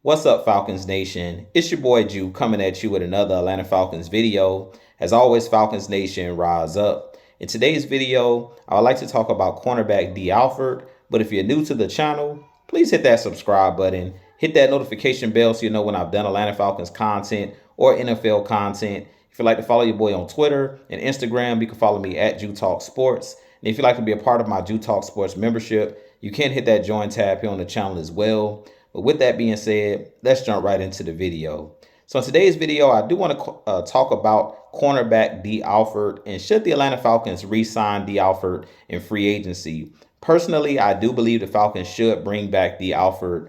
What's up, Falcons Nation? It's your boy Jew coming at you with another Atlanta Falcons video. As always, Falcons Nation, rise up. In today's video, I would like to talk about cornerback D. Alford. But if you're new to the channel, please hit that subscribe button. Hit that notification bell so you know when I've done Atlanta Falcons content or NFL content. If you'd like to follow your boy on Twitter and Instagram, you can follow me at Jew Talk Sports. And if you'd like to be a part of my Jew Talk Sports membership, you can hit that join tab here on the channel as well. But with that being said, let's jump right into the video. So in today's video, I do want to talk about cornerback D. Alford and should the Atlanta Falcons re-sign D. Alford in free agency. Personally, I do believe the Falcons should bring back D. Alford.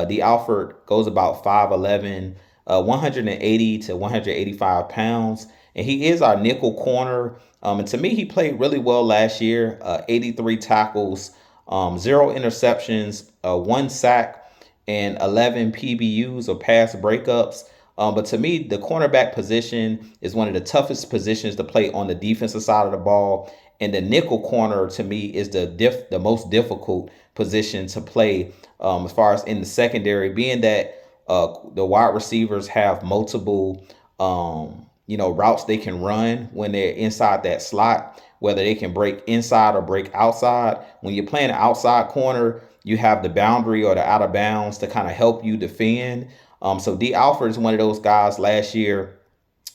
D. Alford goes about 5'11", 180 to 185 pounds, and he is our nickel corner. And to me, he played really well last year. 83 tackles, 0 interceptions, 1 sack, and 11 PBUs or pass breakups. But to me, the cornerback position is one of the toughest positions to play on the defensive side of the ball. And the nickel corner, to me, is the most difficult position to play as far as in the secondary, being that the wide receivers have multiple routes they can run when they're inside that slot, whether they can break inside or break outside. When you're playing an outside corner, you have the boundary or the out of bounds to kind of help you defend. So D. Alford is one of those guys last year,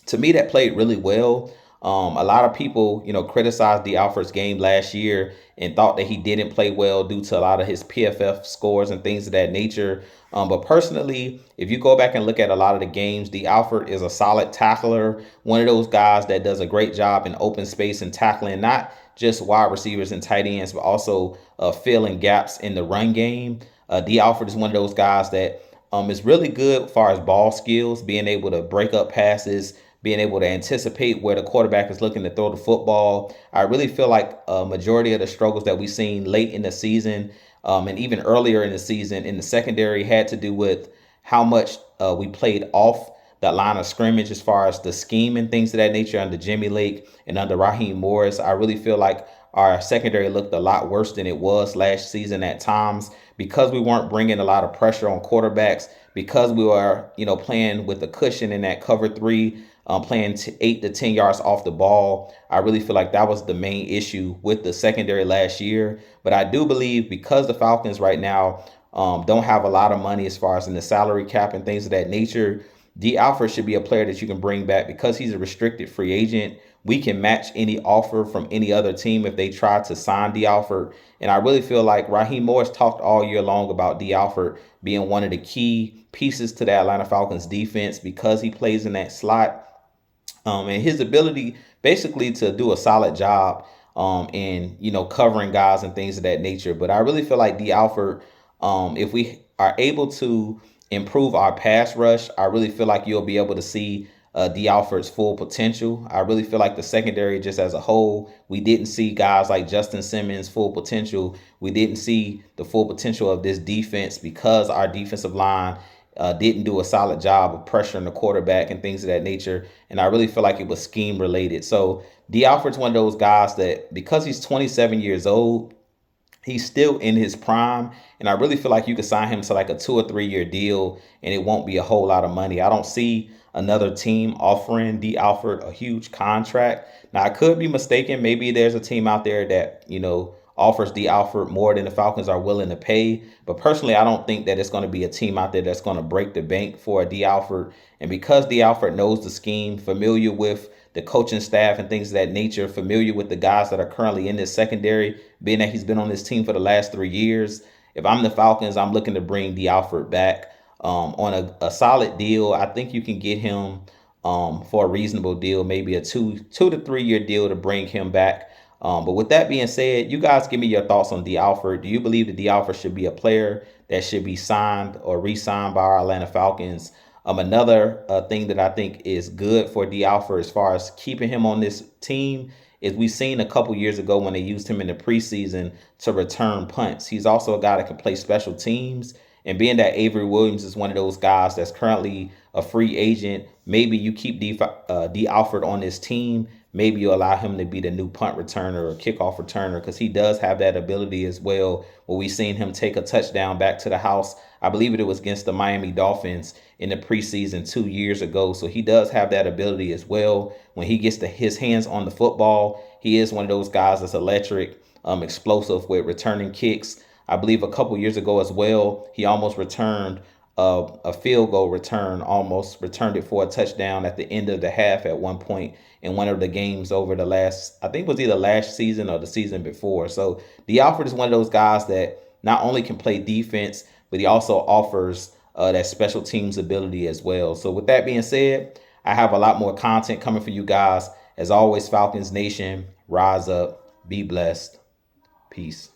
to me, that played really well. A lot of people, criticized D. Alford's game last year and thought that he didn't play well due to a lot of his PFF scores and things of that nature. But personally, if you go back and look at a lot of the games, D. Alford is a solid tackler, one of those guys that does a great job in open space and tackling, not just wide receivers and tight ends, but also filling gaps in the run game. D. Alford is one of those guys that is really good as far as ball skills, being able to break up passes, being able to anticipate where the quarterback is looking to throw the football. I really feel like a majority of the struggles that we've seen late in the season and even earlier in the season in the secondary had to do with how much we played off that line of scrimmage as far as the scheme and things of that nature under Jimmy Lake and under Raheem Morris. I really feel like our secondary looked a lot worse than it was last season at times because we weren't bringing a lot of pressure on quarterbacks, because we were, playing with a cushion in that cover 3, playing 8 to 10 yards off the ball. I really feel like that was the main issue with the secondary last year. But I do believe because the Falcons right now don't have a lot of money as far as in the salary cap and things of that nature, D. Alford should be a player that you can bring back because he's a restricted free agent. We can match any offer from any other team if they try to sign D. Alford. And I really feel like Raheem Morris talked all year long about D. Alford being one of the key pieces to the Atlanta Falcons defense because he plays in that slot. And his ability basically to do a solid job in, covering guys and things of that nature. But I really feel like D. Alford, if we are able to improve our pass rush, I really feel like you'll be able to see D. Alford's full potential. I really feel like the secondary just as a whole, we didn't see guys like Justin Simmons' full potential. We didn't see the full potential of this defense because our defensive line didn't do a solid job of pressuring the quarterback and things of that nature. And I really feel like it was scheme related. So D. Alford's one of those guys that because he's 27 years old, he's still in his prime. And I really feel like you could sign him to like a 2 or 3 year deal and it won't be a whole lot of money. I don't see another team offering D. Alford a huge contract. Now, I could be mistaken. Maybe there's a team out there that, offers D. Alford more than the Falcons are willing to pay. But personally, I don't think that it's going to be a team out there that's going to break the bank for a D. Alford. And because D. Alford knows the scheme, familiar with the coaching staff and things of that nature, familiar with the guys that are currently in this secondary, being that he's been on this team for the last 3 years. If I'm the Falcons, I'm looking to bring D. Alford back on a solid deal. I think you can get him for a reasonable deal, maybe a 2 to 3 year deal to bring him back. But with that being said, you guys give me your thoughts on D. Alford. Do you believe that D. Alford should be a player that should be signed or re-signed by our Atlanta Falcons? Another thing that I think is good for D. Alford as far as keeping him on this team is we've seen a couple years ago when they used him in the preseason to return punts. He's also a guy that can play special teams. And being that Avery Williams is one of those guys that's currently a free agent, maybe you keep D. Alford on this team. maybe you allow him to be the new punt returner or kickoff returner, because he does have that ability as well. Where we've seen him take a touchdown back to the house. I believe it was against the Miami Dolphins in the preseason 2 years ago. So he does have that ability as well. When he gets his hands on the football, he is one of those guys that's electric, explosive with returning kicks. I believe a couple years ago as well, he almost returned a field goal return, almost returned it for a touchdown at the end of the half at one point in one of the games over the last, I think it was either last season or the season before. So the Alford is one of those guys that not only can play defense, but he also offers that special teams ability as well. So with that being said, I have a lot more content coming for you guys. As always, Falcons Nation, rise up, be blessed. Peace.